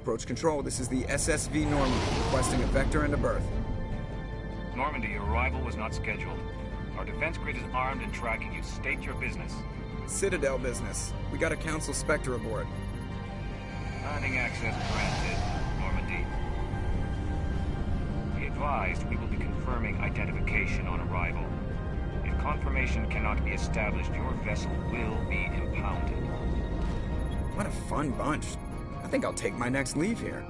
Approach control, this is the SSV Normandy, requesting a vector and a berth. Normandy, your arrival was not scheduled. Our defense grid is armed and tracking you. State your business. Citadel business. We got a Council Spectre aboard. Landing access granted, Normandy. Be advised, we will be confirming identification on arrival. If confirmation cannot be established, your vessel will be impounded. What a fun bunch. I think I'll take my next leave here.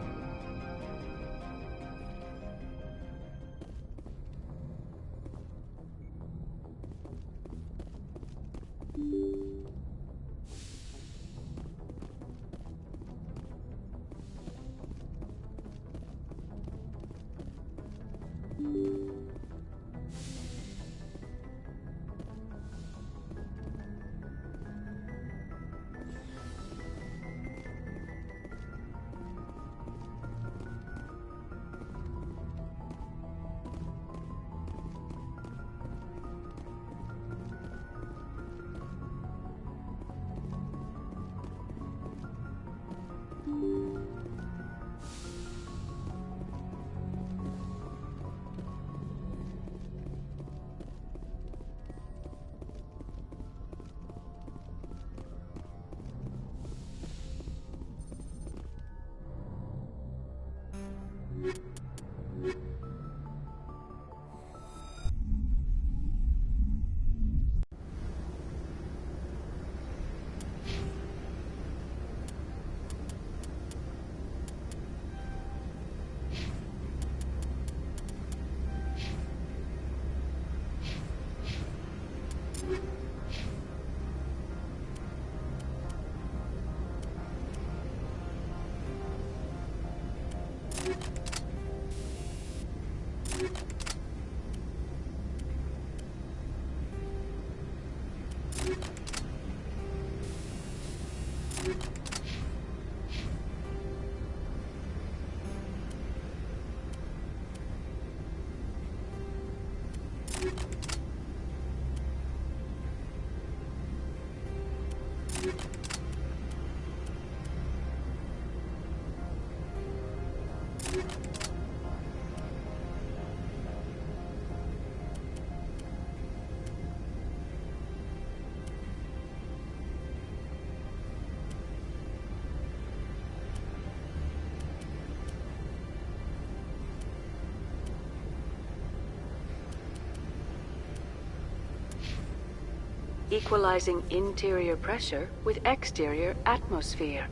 Equalizing interior pressure with exterior atmosphere.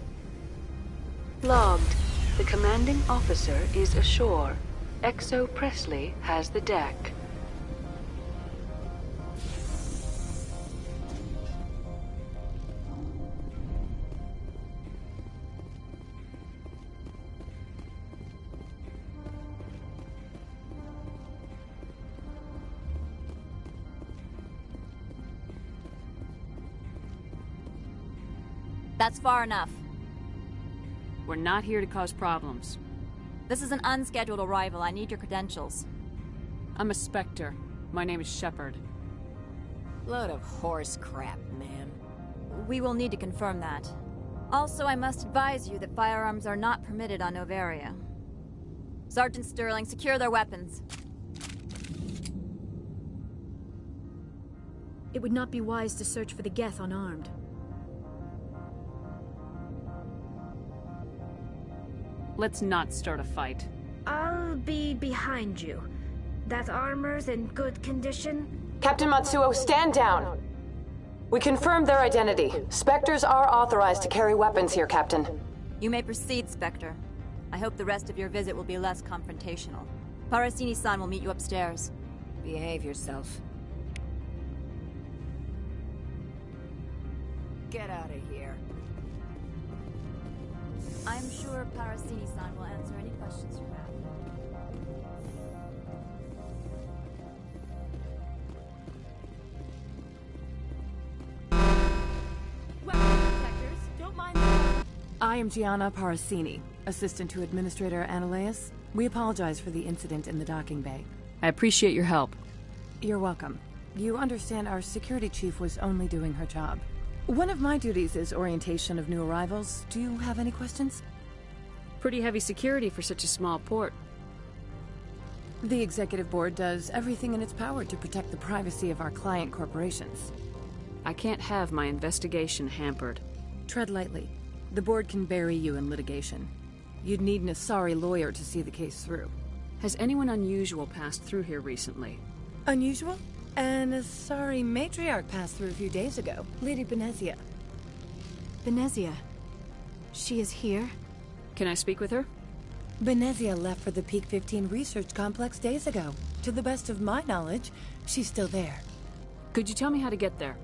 Logged. The commanding officer is ashore. XO Presley has the deck. That's far enough. We're not here to cause problems. This is an unscheduled arrival. I need your credentials. I'm a Spectre. My name is Shepard. Load of horse crap, man. We will need to confirm that. Also, I must advise you that firearms are not permitted on Noveria. Sergeant Sterling, secure their weapons. It would not be wise to search for the Geth unarmed. Let's not start a fight. I'll be behind you. That armor's in good condition? Captain Matsuo, stand down! We confirmed their identity. Spectres are authorized to carry weapons here, Captain. You may proceed, Spectre. I hope the rest of your visit will be less confrontational. Parasini-san will meet you upstairs. Behave yourself. Get out of here. I'm sure Parasini-san will answer any questions you have. I am Gianna Parasini, assistant to Administrator Ananias. We apologize for the incident in the docking bay. I appreciate your help. You're welcome. You understand our security chief was only doing her job. One of my duties is orientation of new arrivals. Do you have any questions? Pretty heavy security for such a small port. The Executive Board does everything in its power to protect the privacy of our client corporations. I can't have my investigation hampered. Tread lightly. The Board can bury you in litigation. You'd need an Asari lawyer to see the case through. Has anyone unusual passed through here recently? Unusual? An Asari matriarch passed through a few days ago. Lady Benezia. Benezia. She is here? Can I speak with her? Benezia left for the Peak 15 research complex days ago. To the best of my knowledge, she's still there. Could you tell me how to get there?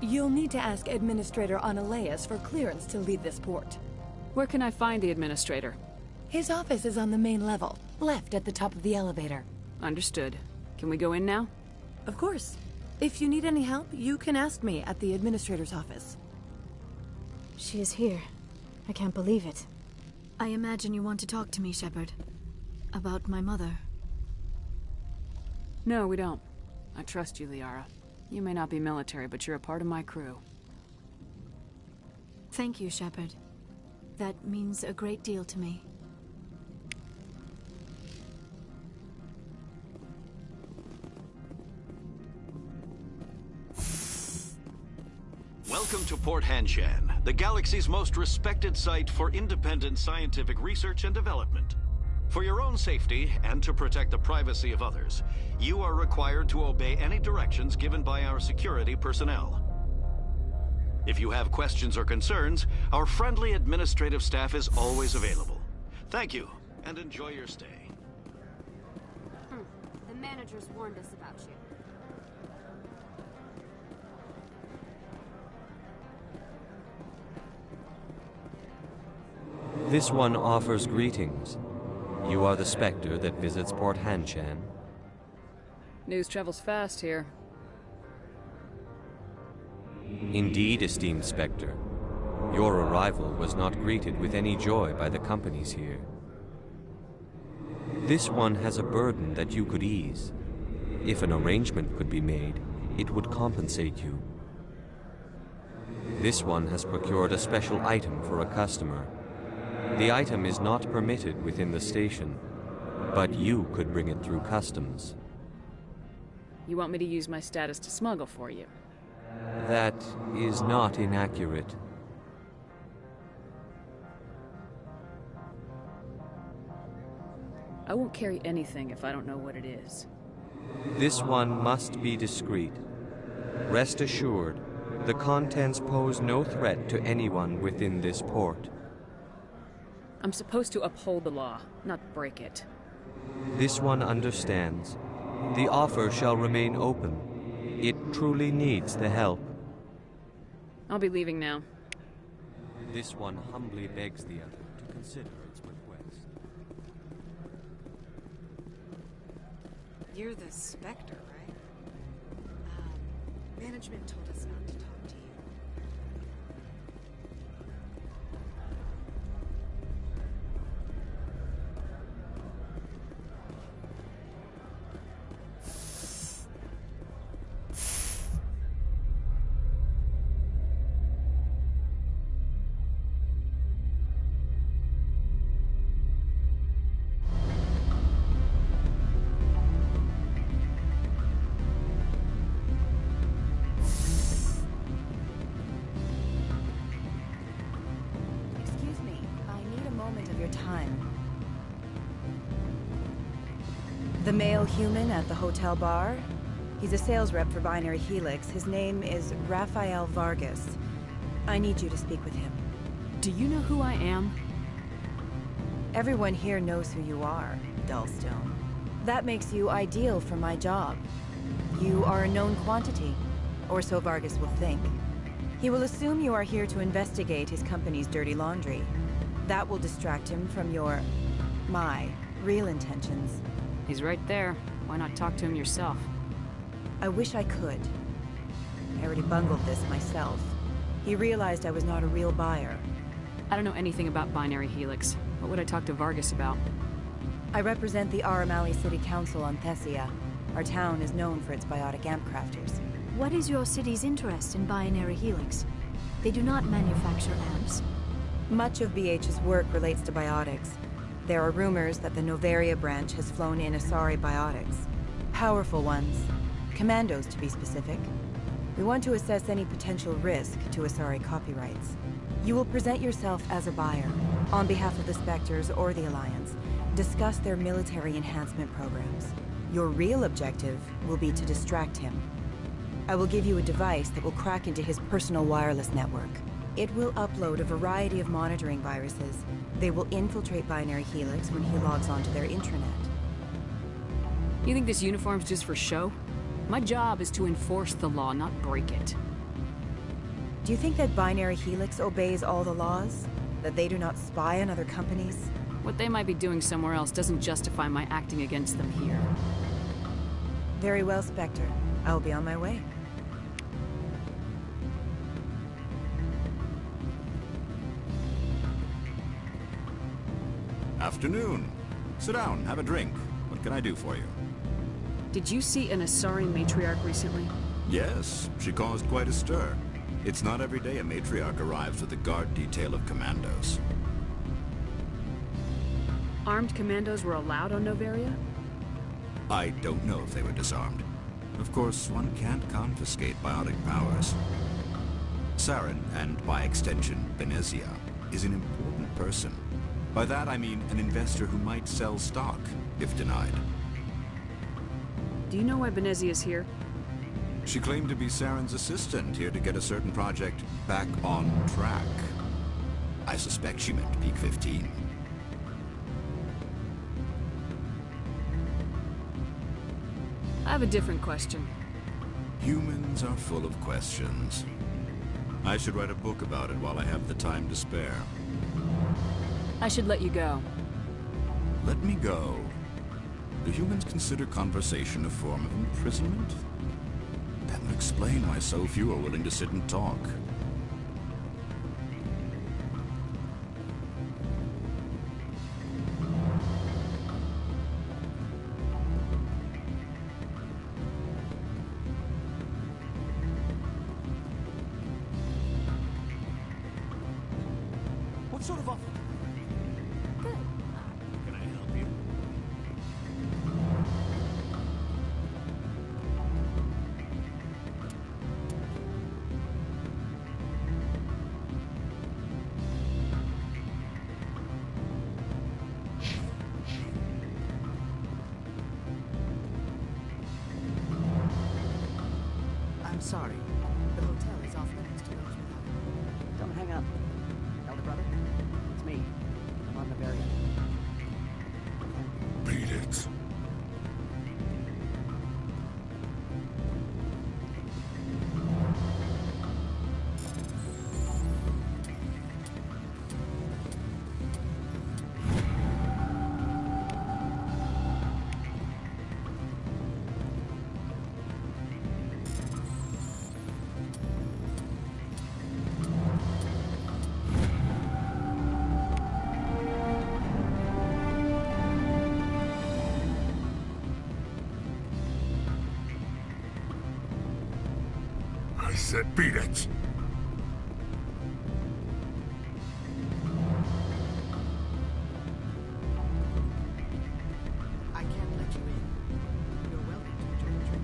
You'll need to ask Administrator Analeas for clearance to leave this port. Where can I find the Administrator? His office is on the main level, left at the top of the elevator. Understood. Can we go in now? Of course. If you need any help, you can ask me at the Administrator's office. She is here. I can't believe it. I imagine you want to talk to me, Shepard. About my mother. No, we don't. I trust you, Liara. You may not be military, but you're a part of my crew. Thank you, Shepard. That means a great deal to me. Welcome to Port Hanshan, the galaxy's most respected site for independent scientific research and development. For your own safety, and to protect the privacy of others, you are required to obey any directions given by our security personnel. If you have questions or concerns, our friendly administrative staff is always available. Thank you, and enjoy your stay. The managers warned us about you. This one offers greetings. You are the Spectre that visits Port Hanshan. News travels fast here. Indeed, esteemed Spectre. Your arrival was not greeted with any joy by the companies here. This one has a burden that you could ease. If an arrangement could be made, it would compensate you. This one has procured a special item for a customer. The item is not permitted within the station, but you could bring it through customs. You want me to use my status to smuggle for you? That is not inaccurate. I won't carry anything if I don't know what it is. This one must be discreet. Rest assured, the contents pose no threat to anyone within this port. I'm supposed to uphold the law, not break it. This one understands. The offer shall remain open. It truly needs the help. I'll be leaving now. This one humbly begs the other to consider its request. You're the Spectre, right? Management told us not to talk to you. The male human at the hotel bar? He's a sales rep for Binary Helix. His name is Rafael Vargas. I need you to speak with him. Do you know who I am? Everyone here knows who you are, Dullstone. That makes you ideal for my job. You are a known quantity, or so Vargas will think. He will assume you are here to investigate his company's dirty laundry. That will distract him from my real intentions. He's right there. Why not talk to him yourself? I wish I could. I already bungled this myself. He realized I was not a real buyer. I don't know anything about Binary Helix. What would I talk to Vargas about? I represent the Aramali City Council on Thessia. Our town is known for its biotic amp crafters. What is your city's interest in Binary Helix? They do not manufacture amps. Much of BH's work relates to biotics. There are rumors that the Noveria branch has flown in Asari biotics. Powerful ones. Commandos, to be specific. We want to assess any potential risk to Asari copyrights. You will present yourself as a buyer, on behalf of the Spectres or the Alliance. Discuss their military enhancement programs. Your real objective will be to distract him. I will give you a device that will crack into his personal wireless network. It will upload a variety of monitoring viruses. They will infiltrate Binary Helix when he logs onto their intranet. You think this uniform's just for show? My job is to enforce the law, not break it. Do you think that Binary Helix obeys all the laws? That they do not spy on other companies? What they might be doing somewhere else doesn't justify my acting against them here. Very well, Spectre. I'll be on my way. Afternoon. Sit down, have a drink. What can I do for you? Did you see an Asari matriarch recently? Yes, she caused quite a stir. It's not every day a matriarch arrives with a guard detail of commandos. Armed commandos were allowed on Noveria? I don't know if they were disarmed. Of course, one can't confiscate biotic powers. Saren, and by extension, Benezia, is an important person. By that I mean an investor who might sell stock, if denied. Do you know why Benezia is here? She claimed to be Saren's assistant, here to get a certain project back on track. I suspect she meant Peak 15. I have a different question. Humans are full of questions. I should write a book about it while I have the time to spare. I should let you go. Let me go? Do humans consider conversation a form of imprisonment? That would explain why so few are willing to sit and talk. What sort of offer? Good. Can I help you? I'm sorry. The hotel is off limits to those without. Don't hang up. Elder brother, it's me. I'm on the barrier. Beat it. I said beat it. I can't let you in. You're welcome to enjoy the drink.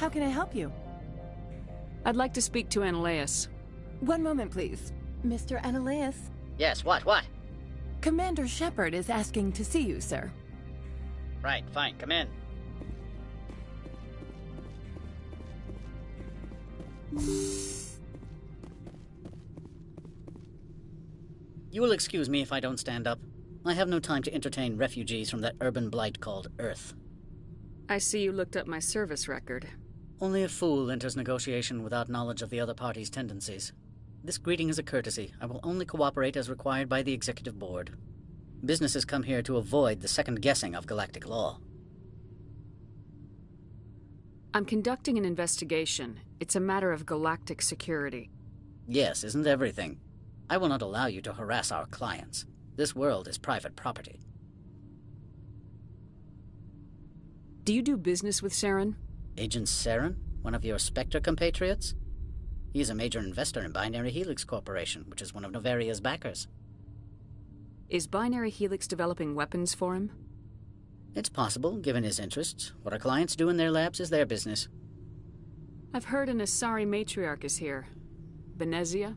How can I help you? I'd like to speak to Analaeus. One moment, please. Mr. Analaeus? Yes, what? Commander Shepard is asking to see you, sir. Right, fine, come in. You will excuse me if I don't stand up. I have no time to entertain refugees from that urban blight called Earth. I see you looked up my service record. Only a fool enters negotiation without knowledge of the other party's tendencies. This greeting is a courtesy. I will only cooperate as required by the Executive Board. Businesses come here to avoid the second-guessing of galactic law. I'm conducting an investigation. It's a matter of galactic security. Yes, isn't everything? I will not allow you to harass our clients. This world is private property. Do you do business with Saren? Agent Saren? One of your Spectre compatriots? He is a major investor in Binary Helix Corporation, which is one of Novaria's backers. Is Binary Helix developing weapons for him? It's possible, given his interests. What our clients do in their labs is their business. I've heard an Asari matriarch is here. Benezia?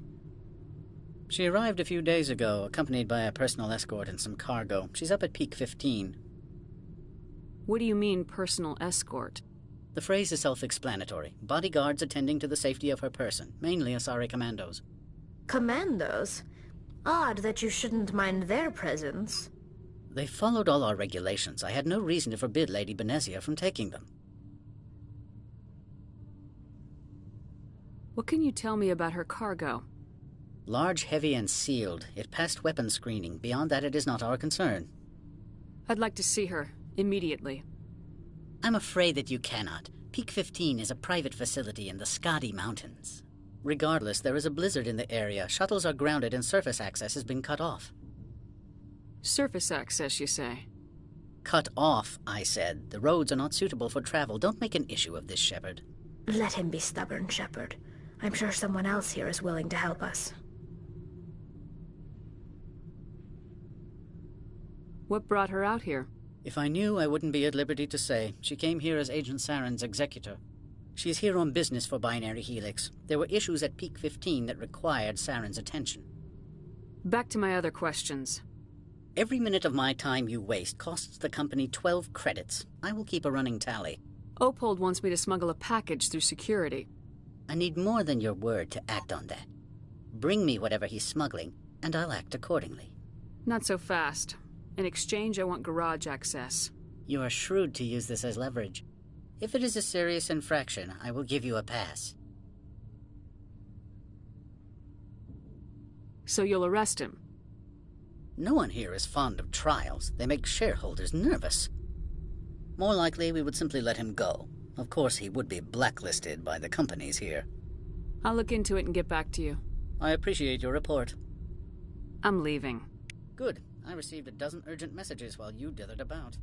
She arrived a few days ago, accompanied by a personal escort and some cargo. She's up at Peak 15. What do you mean, personal escort? The phrase is self-explanatory. Bodyguards attending to the safety of her person, mainly Asari commandos. Commandos? Odd that you shouldn't mind their presence. They followed all our regulations. I had no reason to forbid Lady Benezia from taking them. What can you tell me about her cargo? Large, heavy, and sealed. It passed weapons screening. Beyond that, it is not our concern. I'd like to see her, immediately. I'm afraid that you cannot. Peak 15 is a private facility in the Skadi Mountains. Regardless, there is a blizzard in the area. Shuttles are grounded and surface access has been cut off. Surface access, you say? Cut off, I said. The roads are not suitable for travel. Don't make an issue of this, Shepard. Let him be stubborn, Shepard. I'm sure someone else here is willing to help us. What brought her out here? If I knew, I wouldn't be at liberty to say. She came here as Agent Saren's executor. She is here on business for Binary Helix. There were issues at Peak 15 that required Saren's attention. Back to my other questions. Every minute of my time you waste costs the company 12 credits. I will keep a running tally. Opold wants me to smuggle a package through security. I need more than your word to act on that. Bring me whatever he's smuggling, and I'll act accordingly. Not so fast. In exchange, I want garage access. You are shrewd to use this as leverage. If it is a serious infraction, I will give you a pass. So you'll arrest him? No one here is fond of trials. They make shareholders nervous. More likely, we would simply let him go. Of course, he would be blacklisted by the companies here. I'll look into it and get back to you. I appreciate your report. I'm leaving. Good. I received a dozen urgent messages while you dithered about.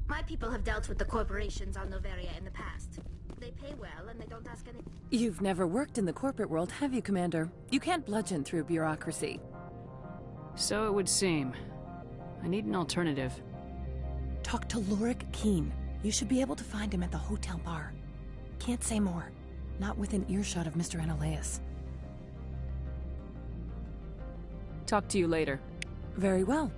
My people have dealt with the corporations on Noveria in the past. They pay well and they don't ask any... You've never worked in the corporate world, have you, Commander? You can't bludgeon through bureaucracy. So it would seem. I need an alternative. Talk to Lorik Keen. You should be able to find him at the hotel bar. Can't say more. Not within earshot of Mr. Analaeus. Talk to you later. Very well.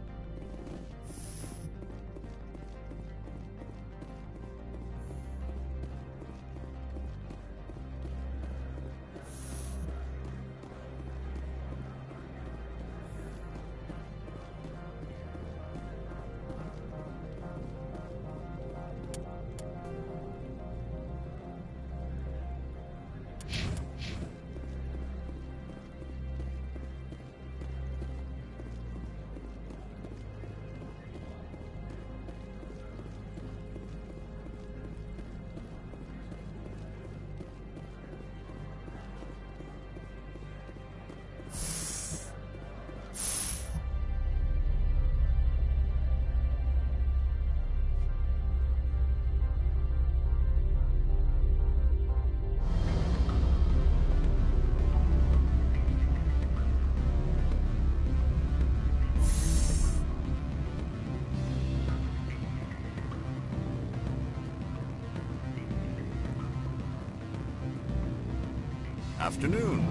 Afternoon.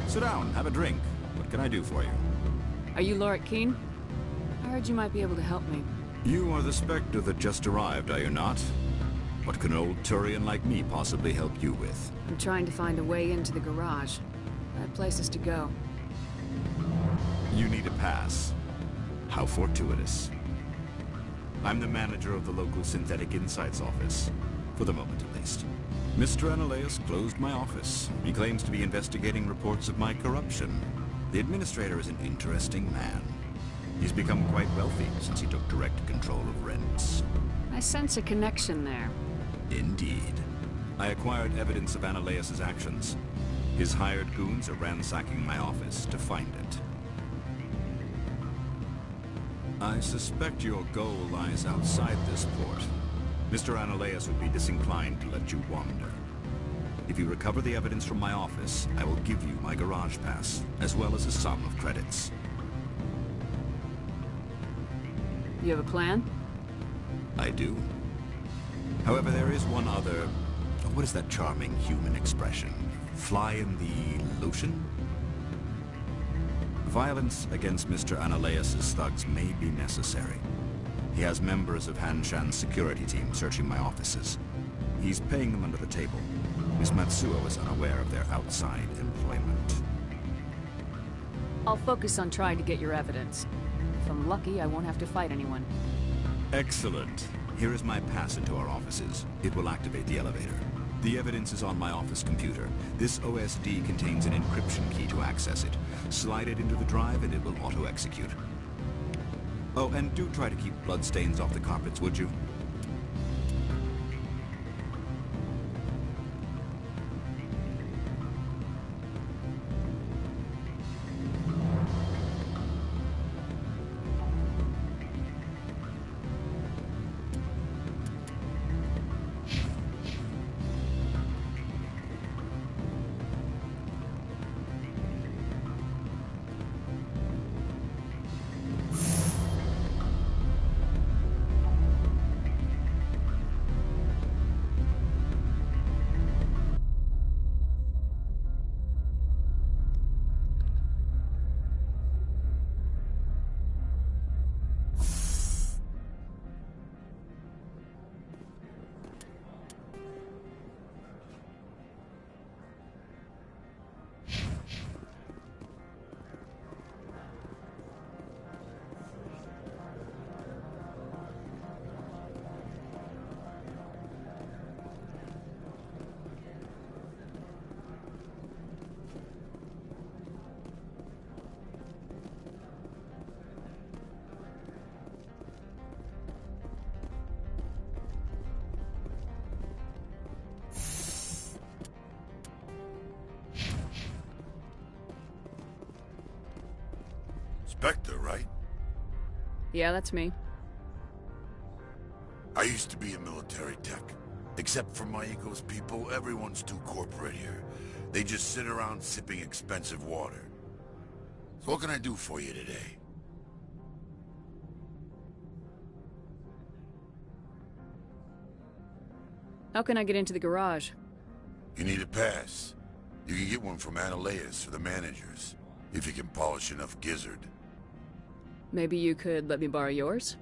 Sit down, have a drink. What can I do for you? Are you Lorik Keene? I heard you might be able to help me. You are the Spectre that just arrived, are you not? What can an old Turian like me possibly help you with? I'm trying to find a way into the garage. I have places to go. You need a pass. How fortuitous. I'm the manager of the local Synthetic Insights office. For the moment, at least. Mr. Analaeus closed my office. He claims to be investigating reports of my corruption. The administrator is an interesting man. He's become quite wealthy since he took direct control of rents. I sense a connection there. Indeed. I acquired evidence of Analaeus' actions. His hired goons are ransacking my office to find it. I suspect your goal lies outside this port. Mr. Analaeus would be disinclined to let you wander. If you recover the evidence from my office, I will give you my garage pass, as well as a sum of credits. You have a plan? I do. However, there is one other... What is that charming human expression? Fly in the lotion? Violence against Mr. Analaeus' thugs may be necessary. He has members of Hanshan's security team searching my offices. He's paying them under the table. Miss Matsuo is unaware of their outside employment. I'll focus on trying to get your evidence. If I'm lucky, I won't have to fight anyone. Excellent. Here is my pass into our offices. It will activate the elevator. The evidence is on my office computer. This OSD contains an encryption key to access it. Slide it into the drive and it will auto-execute. Oh, and do try to keep bloodstains off the carpets, would you? Spectre, right? Yeah, that's me. I used to be a military tech. Except for my ego's people, everyone's too corporate here. They just sit around sipping expensive water. So what can I do for you today? How can I get into the garage? You need a pass. You can get one from Analaeus or the managers, if you can polish enough gizzard. Maybe you could let me borrow yours?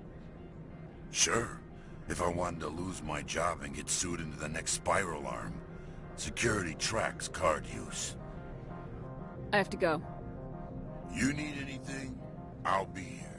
Sure. If I wanted to lose my job and get sued into the next spiral arm. Security tracks card use. I have to go. You need anything, I'll be here.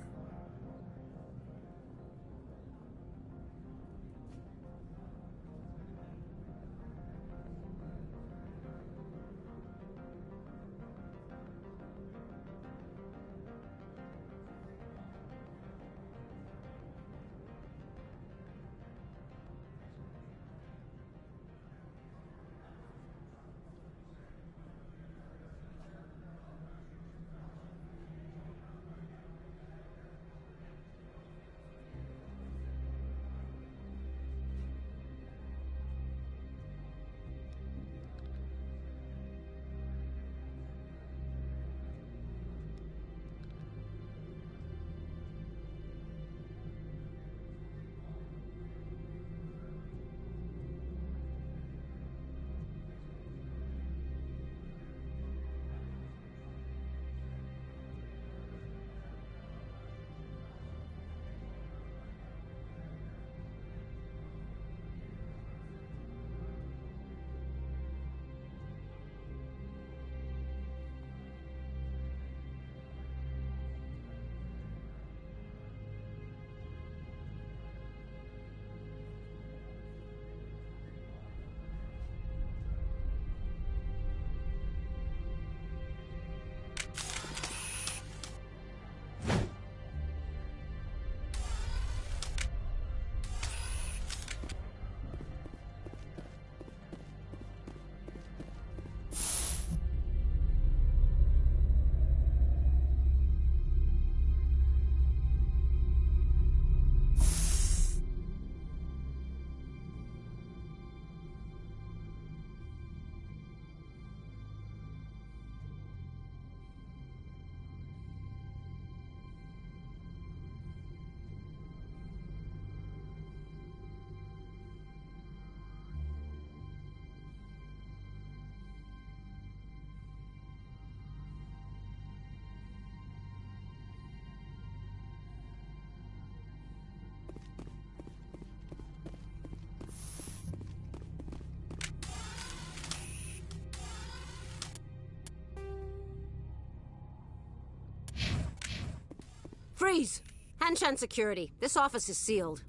Freeze! Hanshan security. This office is sealed.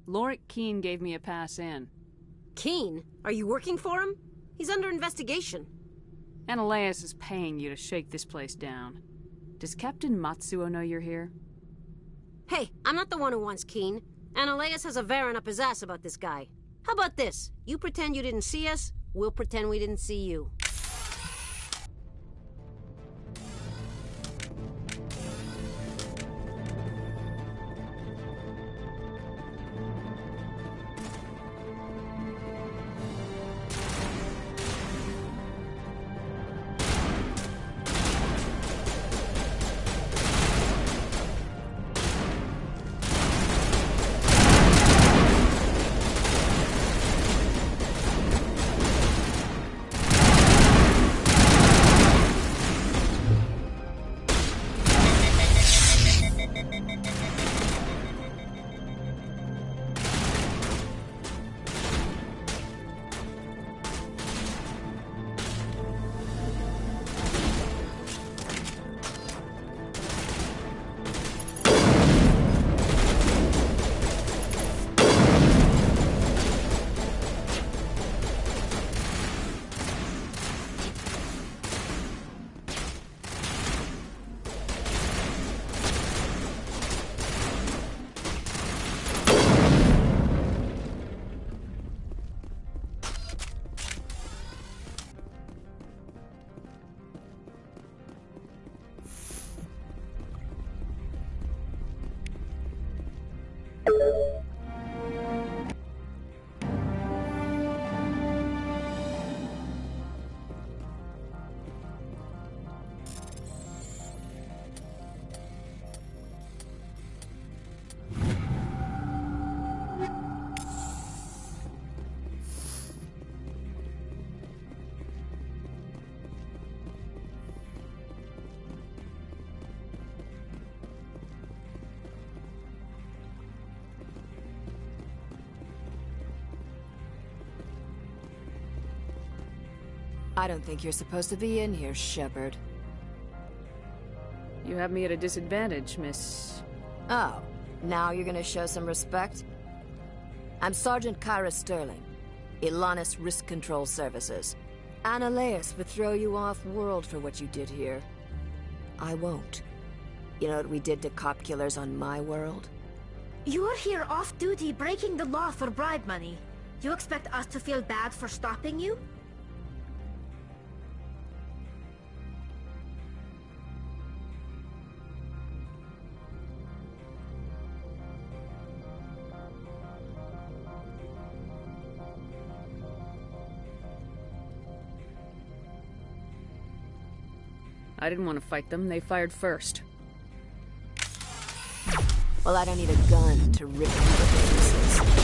Lorik Keene gave me a pass in. Keene? Are you working for him? He's under investigation. Ananias is paying you to shake this place down. Does Captain Matsuo know you're here? Hey, I'm not the one who wants Keene. Ananias has a Varen up his ass about this guy. How about this? You pretend you didn't see us, we'll pretend we didn't see you. I don't think you're supposed to be in here, Shepard. You have me at a disadvantage, Miss... Oh, now you're gonna show some respect? I'm Sergeant Kyra Sterling, Ilanis Risk Control Services. Ananias would throw you off-world for what you did here. I won't. You know what we did to cop killers on my world? You're here off-duty breaking the law for bribe money. You expect us to feel bad for stopping you? I didn't want to fight them. They fired first. Well, I don't need a gun to rip you to pieces.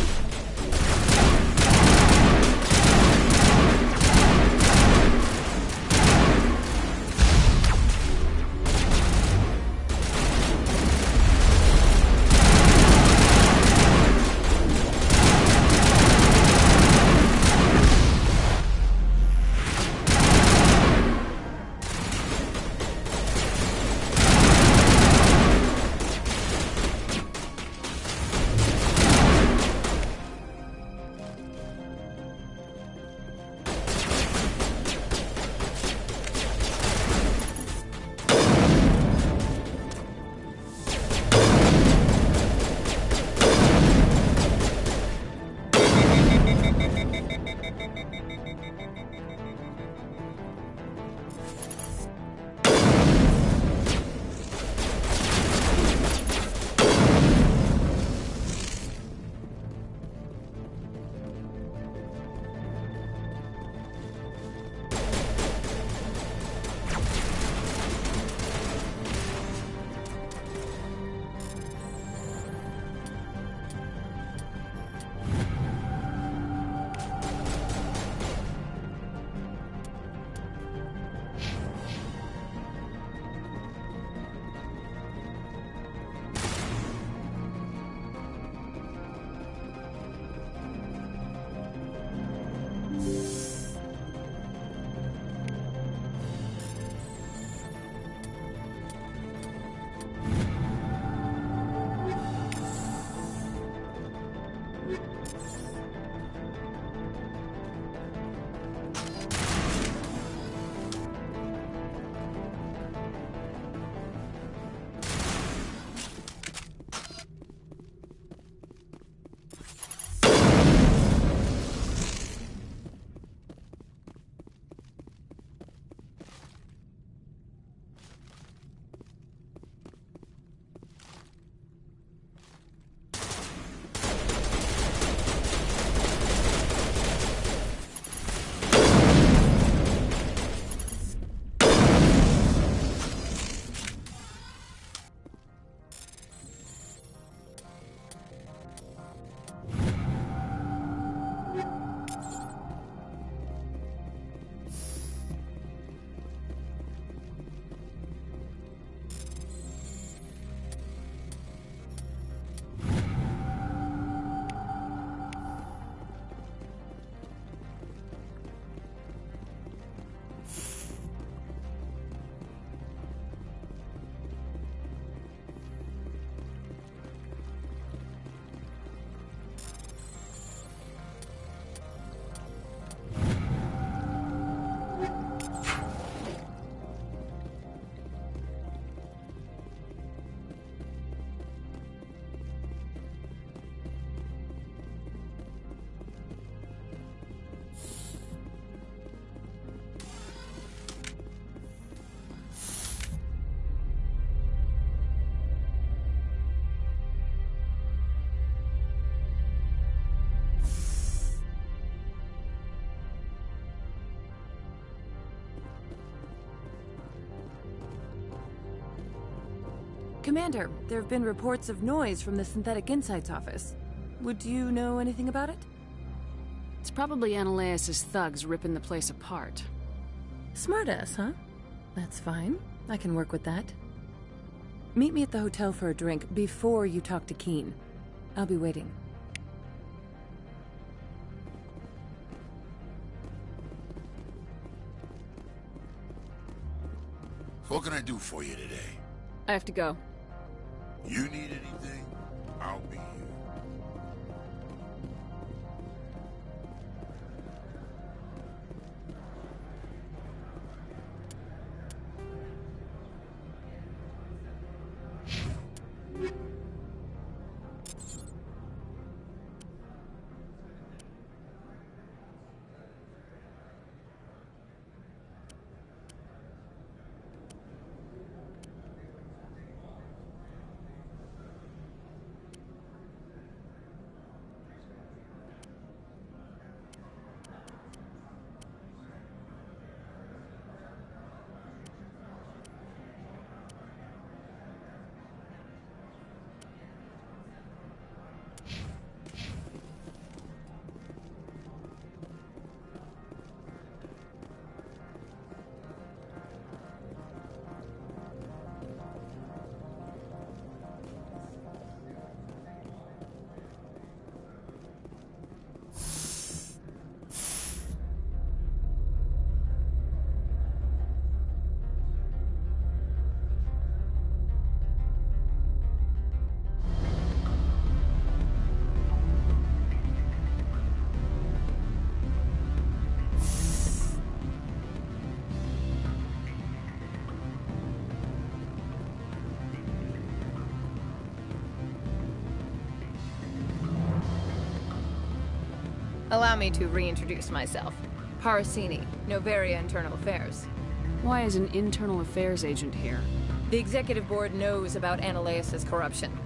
Commander, there have been reports of noise from the Synthetic Insights office. Would you know anything about it? It's probably Analaeus' thugs ripping the place apart. Smartass, huh? That's fine. I can work with that. Meet me at the hotel for a drink before you talk to Keen. I'll be waiting. What can I do for you today? I have to go. You need anything? I'll be here. Allow me to reintroduce myself. Parasini, Noveria Internal Affairs. Why is an internal affairs agent here? The Executive Board knows about Analaeus' corruption.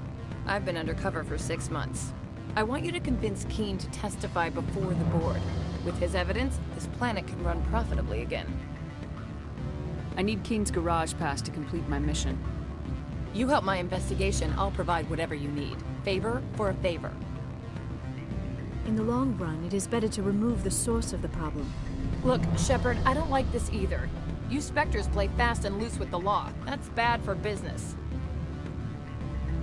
I've been undercover for 6 months. I want you to convince Keen to testify before the Board. With his evidence, this planet can run profitably again. I need Keen's garage pass to complete my mission. You help my investigation, I'll provide whatever you need. Favor for a favor. In the long run, it is better to remove the source of the problem. Look, Shepard, I don't like this either. You Spectres play fast and loose with the law. That's bad for business.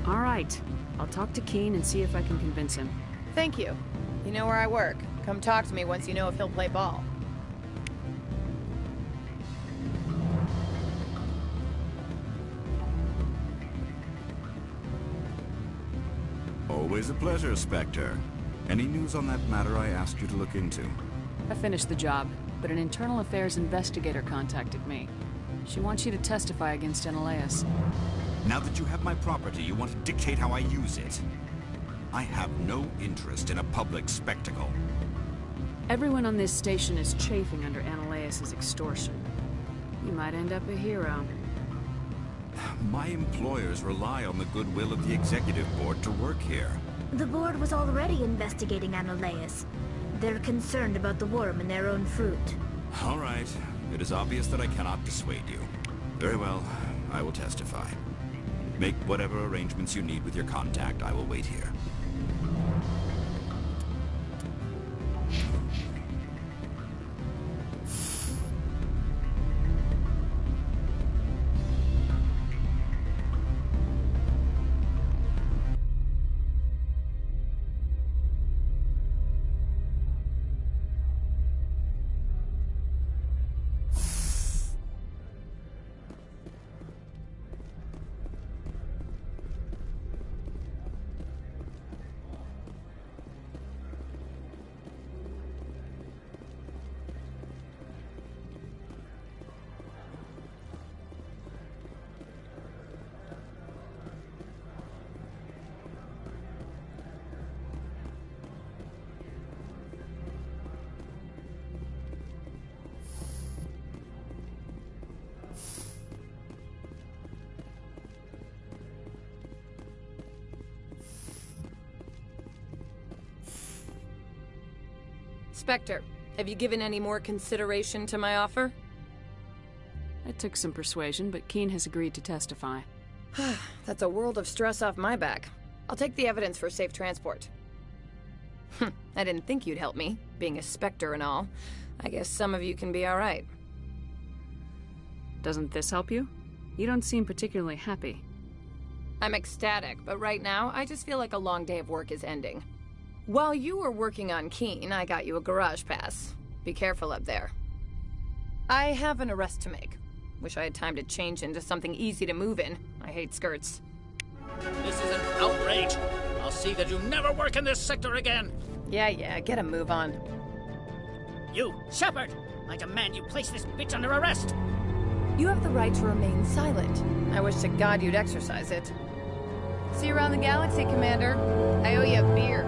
All right. I'll talk to Keen and see if I can convince him. Thank you. You know where I work. Come talk to me once you know if he'll play ball. Always a pleasure, Spectre. Any news on that matter I asked you to look into? I finished the job, but an internal affairs investigator contacted me. She wants you to testify against Analaeus. Now that you have my property, you want to dictate how I use it. I have no interest in a public spectacle. Everyone on this station is chafing under Analaeus' extortion. You might end up a hero. My employers rely on the goodwill of the Executive Board to work here. The Board was already investigating Analaeus. They're concerned about the worm in their own fruit. All right. It is obvious that I cannot dissuade you. Very well. I will testify. Make whatever arrangements you need with your contact. I will wait here. Spectre, have you given any more consideration to my offer? It took some persuasion, but Keen has agreed to testify. That's a world of stress off my back. I'll take the evidence for safe transport. I didn't think you'd help me, being a Spectre and all. I guess some of you can be alright. Doesn't this help you? You don't seem particularly happy. I'm ecstatic, but right now, I just feel like a long day of work is ending. While you were working on Keen, I got you a garage pass. Be careful up there. I have an arrest to make. Wish I had time to change into something easy to move in. I hate skirts. This is an outrage. I'll see that you never work in this sector again. Yeah, get a move on. You, Shepard! I demand you place this bitch under arrest! You have the right to remain silent. I wish to God you'd exercise it. See you around the galaxy, Commander. I owe you a beer.